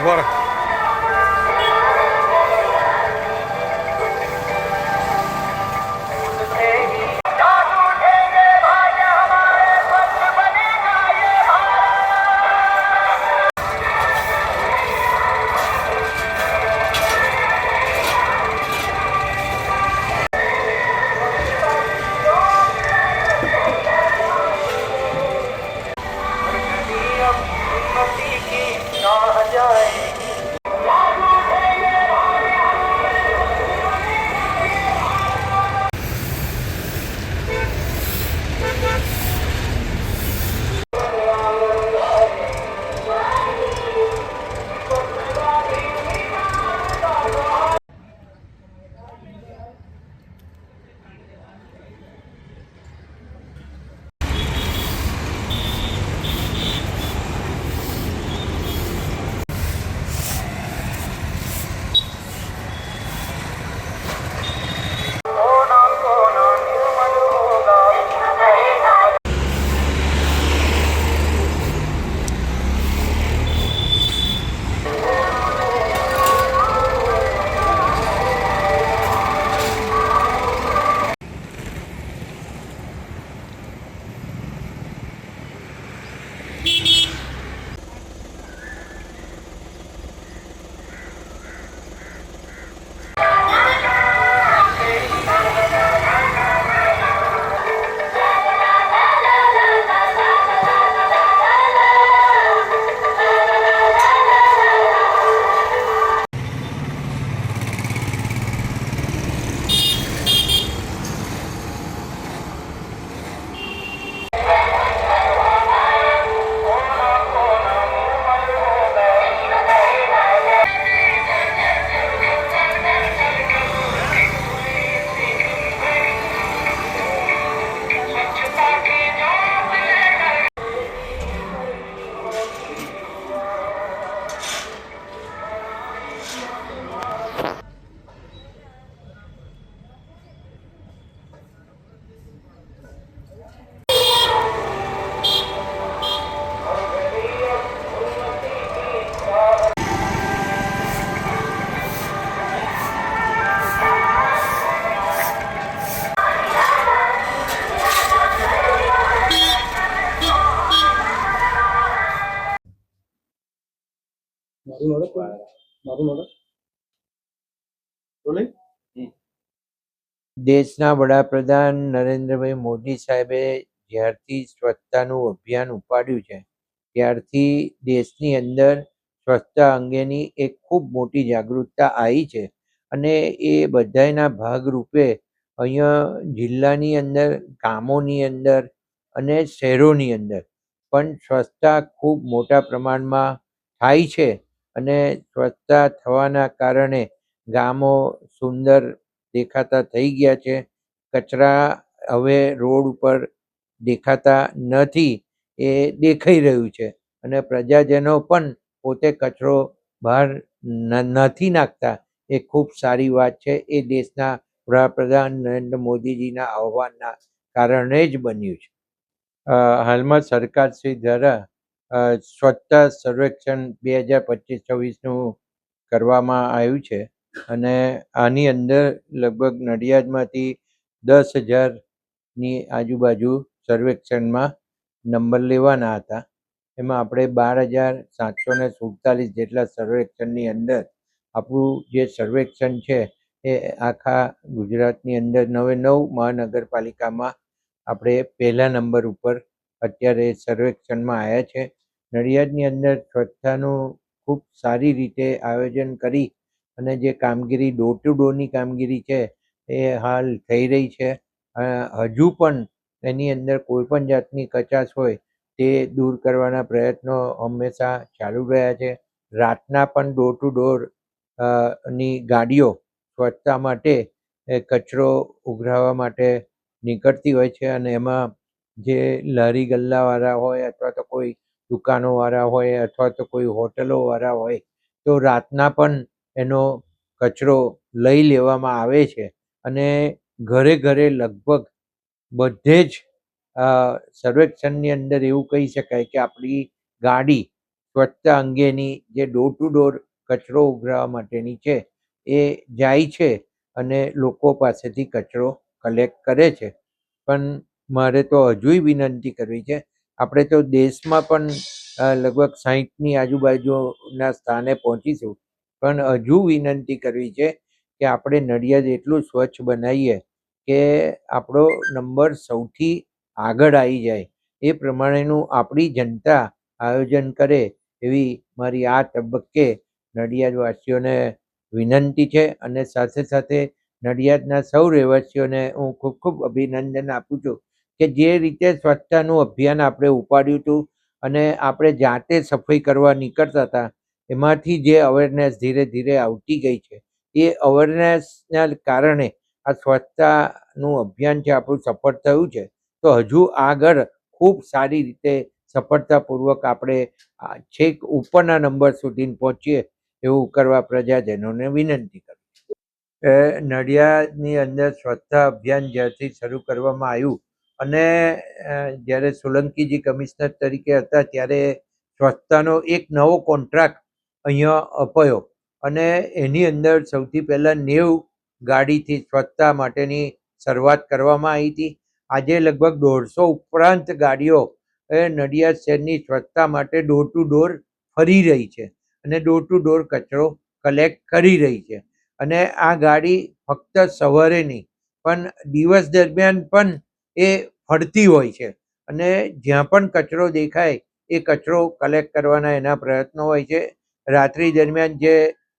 ઉભા દેશના વડાપ્રધાન નરેન્દ્રભાઈ મોદી સાહેબે જ્યારથી સ્વચ્છતાનું અભિયાન ઉપાડ્યું છે ત્યારથી દેશની અંદર સ્વચ્છતા અંગેની એક ખૂબ મોટી જાગૃતતા આવી છે અને એ બધાયના ભાગરૂપે અહીંયા જિલ્લાની અંદર, ગામોની અંદર અને શહેરોની અંદર પણ સ્વચ્છતા ખૂબ મોટા પ્રમાણમાં થાય છે અને સ્વચ્છતા થવાના કારણે ગામો સુંદર દેખાતા થઈ ગયા છે. કચરા હવે રોડ ઉપર દેખાતા નથી, એ દેખાઈ રહ્યું છે અને પ્રજાજનો પણ પોતે કચરો બહાર નથી નાખતા, એ ખૂબ સારી વાત છે. એ દેશના વડાપ્રધાન નરેન્દ્ર મોદીજીના આહ્વાનના કારણે જ બન્યું છે. હાલમાં સરકારશ્રી દ્વારા સ્વચ્છતા સર્વેક્ષણ 2025-26નું કરવામાં આવ્યું છે અને આની અંદર લગભગ નડિયાદમાંથી 10,000ની આજુબાજુ સર્વેક્ષણમાં નંબર લેવાના હતા. એમાં આપણે 12,747 જેટલા સર્વેક્ષણની અંદર આપણું જે સર્વેક્ષણ છે એ આખા ગુજરાતની અંદર 9 મહાનગરપાલિકામાં આપણે પહેલા નંબર ઉપર અત્યારે સર્વેક્ષણમાં આવ્યા છે. નડિયાદની અંદર સ્વચ્છતાનું ખૂબ સારી રીતે આયોજન કરી અને જે કામગીરી ડોર ટુ ડોરની કામગીરી છે એ હાલ થઈ રહી છે. હજુ પણ એની અંદર કોઈ પણ જાતની કચાશ હોય તે દૂર કરવાના પ્રયત્નો હંમેશા ચાલુ રહ્યા છે. રાતના પણ ડોર ટુ ડોર ની ગાડીઓ સ્વચ્છતા માટે કચરો ઉઘરાવવા માટે નીકળતી હોય છે અને એમાં જે લારી ગલ્લાવાળા હોય અથવા તો કોઈ દુકાનોવાળા હોય અથવા તો કોઈ હોટલોવાળા હોય તો રાતના પણ એનો કચરો લઈ લેવામાં આવે છે અને ઘરે ઘરે લગભગ બધે જ સર્વેક્ષણની અંદર એવું કહી શકાય કે આપણી ગાડી સ્વચ્છતા અંગેની જે ડોર ટુ ડોર કચરો ઉઘરાવવા માટેની છે એ જાય છે અને લોકો પાસેથી કચરો કલેક્ટ કરે છે. પણ મારે તો હજુય વિનંતી કરવી છે, આપણે તો દેશમાં પણ લગભગ 60ની આજુબાજુના સ્થાને પહોંચીશું, પણ હજુ વિનંતી કરવી છે કે આપણે નડિયાદ એટલું સ્વચ્છ બનાવીએ કે આપણો નંબર સૌથી આગળ આવી જાય. એ પ્રમાણેનું આપણી જનતા આયોજન કરે એવી મારી આ તબક્કે નડિયાદવાસીઓને વિનંતી છે. અને સાથે સાથે નડિયાદના સૌ રહેવાસીઓને હું ખૂબ ખૂબ અભિનંદન આપું છું કે જે રીતે સ્વચ્છતાનું અભિયાન આપણે ઉપાડ્યું હતું અને આપણે જાતે સફાઈ કરવા નીકળતા હતા, એમાંથી જે અવેરનેસ ધીરે ધીરે આવતી ગઈ છે, એ અવેરનેસના કારણે આ સ્વચ્છતાનું અભિયાન છે આપણું સફળ થયું છે. તો હજુ આગળ ખૂબ સારી રીતે સફળતાપૂર્વક આપણે છેક ઉપરના નંબર સુધી પહોંચીએ એવું કરવા પ્રજાજનોને વિનંતી કરું. નડિયાદની અંદર સ્વચ્છતા અભિયાન જ્યારથી શરૂ કરવામાં આવ્યું અને જ્યારે સોલંકીજી કમિશનર તરીકે હતા ત્યારે સ્વચ્છતાનો એક નવો કોન્ટ્રાક્ટ અહીંયા અપાયો અને એની અંદર સૌથી પહેલાં 90 ગાડીથી સ્વચ્છતા માટેની શરૂઆત કરવામાં આવી હતી. આજે લગભગ 150 ઉપરાંત ગાડીઓ નડિયાદ શહેરની સ્વચ્છતા માટે ડોર ટુ ડોર ફરી રહી છે અને ડોર ટુ ડોર કચરો કલેક્ટ કરી રહી છે. અને આ ગાડી ફક્ત સવારે નહીં પણ દિવસ દરમિયાન પણ એ ફરતી હોય છે અને જ્યાં પણ કચરો દેખાય એ કચરો કલેક્ટ કરવાના એના પ્રયત્નો હોય છે. રાત્રિ દરમિયાન જે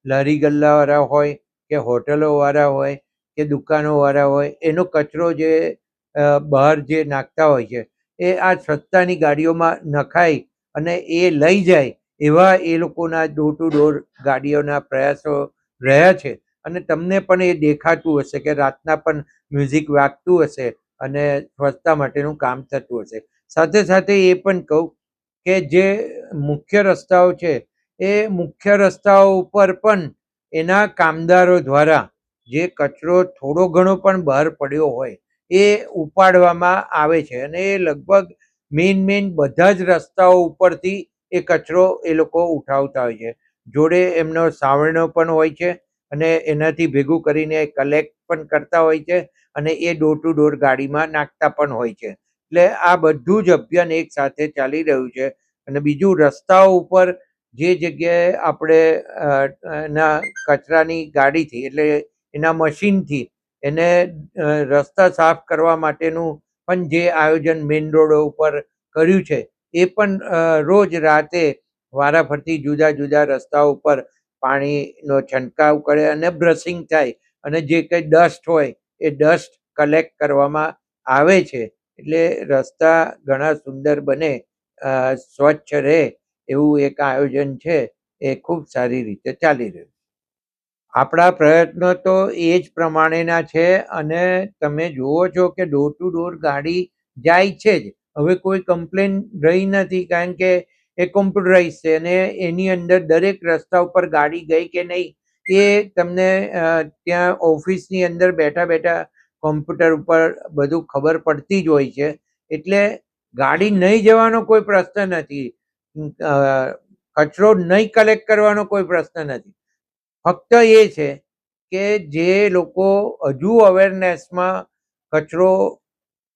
લારી ગલ્લાવાળા હોય કે હોટલોવાળા હોય કે દુકાનોવાળા હોય એનો કચરો જે બહાર જે નાખતા હોય છે એ આ સ્વચ્છતાની ગાડીઓમાં નખાય અને એ લઈ જાય એવા એ લોકોના ડોર ટુ ડોર ગાડીઓના પ્રયાસો રહ્યા છે. અને તમને પણ એ દેખાતું હશે કે રાતના પણ મ્યુઝિક વાગતું હશે અને સ્વચ્છતા માટેનું કામ થતું હશે. સાથે સાથે એ પણ કહું કે જે મુખ્ય રસ્તાઓ છે એ મુખ્ય રસ્તાઓ ઉપર પણ એના કામદારો દ્વારા જે કચરો થોડો ઘણો પણ બહાર પડ્યો હોય એ ઉપાડવામાં આવે છે અને એ લગભગ મેઇન બધા જ રસ્તાઓ ઉપરથી એ કચરો એ લોકો ઉઠાવતા હોય છે. જોડે એમનો સાવરણો પણ હોય છે અને એનાથી ભેગું કરીને કલેક્ટ પણ કરતા હોય છે અને એ ડોર ટુ ડોર ગાડીમાં નાખતા પણ હોય છે. એટલે આ બધું જ અભિયાન એક સાથે ચાલી રહ્યું છે. અને બીજું, રસ્તાઓ ઉપર જે જગ્યાએ આપણે એના કચરાની ગાડીથી એટલે એના મશીનથી એને રસ્તા સાફ કરવા માટેનું પણ જે આયોજન મેઇન રોડો ઉપર કર્યું છે એ પણ રોજ રાતે વારાફરતી જુદા જુદા રસ્તાઓ ઉપર પાણીનો છંટકાવ કરે અને બ્રશિંગ થાય અને જે કંઈ ડસ્ટ હોય એ ડસ્ટ કલેક્ટ કરવામાં આવે છે. એટલે રસ્તા ઘણા સુંદર બને, સ્વચ્છ રહે એવું એક આયોજન છે એ ખૂબ સારી રીતે ચાલી રહ્યું. આપણા પ્રયત્નો તો એ જ પ્રમાણેના છે અને તમે જુઓ છો કે ડોર ટુ ડોર ગાડી જાય છે જ. હવે કોઈ કમ્પ્લેન રહી નથી કારણ કે એ કોમ્પ્યુટરાઇઝ છે અને એની અંદર દરેક રસ્તા ઉપર ગાડી ગઈ કે નહીં એ તમને ત્યાં ઓફિસની અંદર બેઠા બેઠા કોમ્પ્યુટર ઉપર બધું ખબર પડતી જ હોય છે. એટલે ગાડી નહીં જવાનો કોઈ પ્રશ્ન નથી, કચરો નહીં કલેક્ટ કરવાનો કોઈ પ્રશ્ન નથી. ફક્ત એ છે કે જે લોકો હજુ અવેરનેસમાં કચરો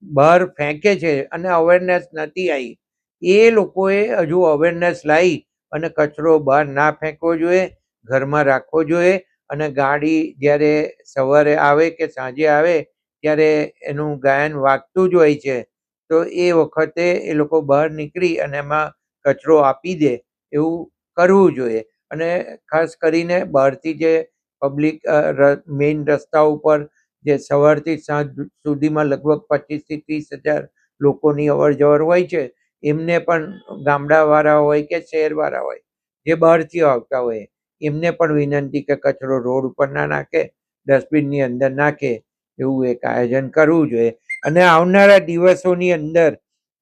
બહાર ફેંકે છે અને અવેરનેસ નથી આવી, એ લોકોએ હજુ અવેરનેસ લાવી અને કચરો બહાર ના ફેંકવો જોઈએ, ઘરમાં રાખવો જોઈએ. અને ગાડી જ્યારે સવારે આવે કે સાંજે આવે ત્યારે એનું ગાયન વાગતું જ હોય છે, તો એ વખતે એ લોકો બહાર નીકળી અને એમાં કચરો આપી દે એવું કરવું જોઈએ. અને ખાસ કરીને બહારથી જે પબ્લિક મેઇન રસ્તા ઉપર જે સવારથી સાંજ સુધીમાં લગભગ 25,000 થી 30,000 લોકોની અવર જવર હોય છે, એમને પણ ગામડાવાળા હોય કે શહેરવાળા હોય જે બહારથી આવતા હોય એમને પણ વિનંતી કે કચરો રોડ ઉપર ના નાખે, ડસ્ટબિનની અંદર નાખે એવું એક આયોજન કરવું જોઈએ. અને આવનારા દિવસોની અંદર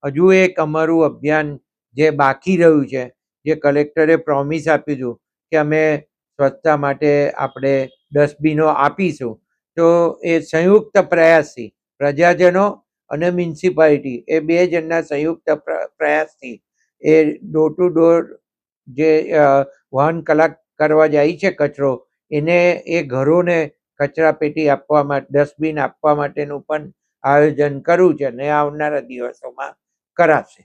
હજુ એક અમારું અભિયાન જે બાકી રહ્યું છે, જે કલેક્ટરે પ્રોમિસ આપ્યું હતું કે અમે સ્વચ્છતા માટે આપણે ડસ્ટબિનો આપીશું, તો એ સંયુક્ત પ્રયાસથી પ્રજાજનો અને મ્યુનિસિપાલિટી એ બે જણના સંયુક્ત પ્રયાસથી એ ડોર ટુ ડોર જે વહન કલાક કરવા જાય છે કચરો, એને એ ઘરોને કચરા પેટી આપવા માટે, ડસ્ટબિન આપવા માટેનું પણ આયોજન કરવું છે અને આવનારા દિવસોમાં કરાશે.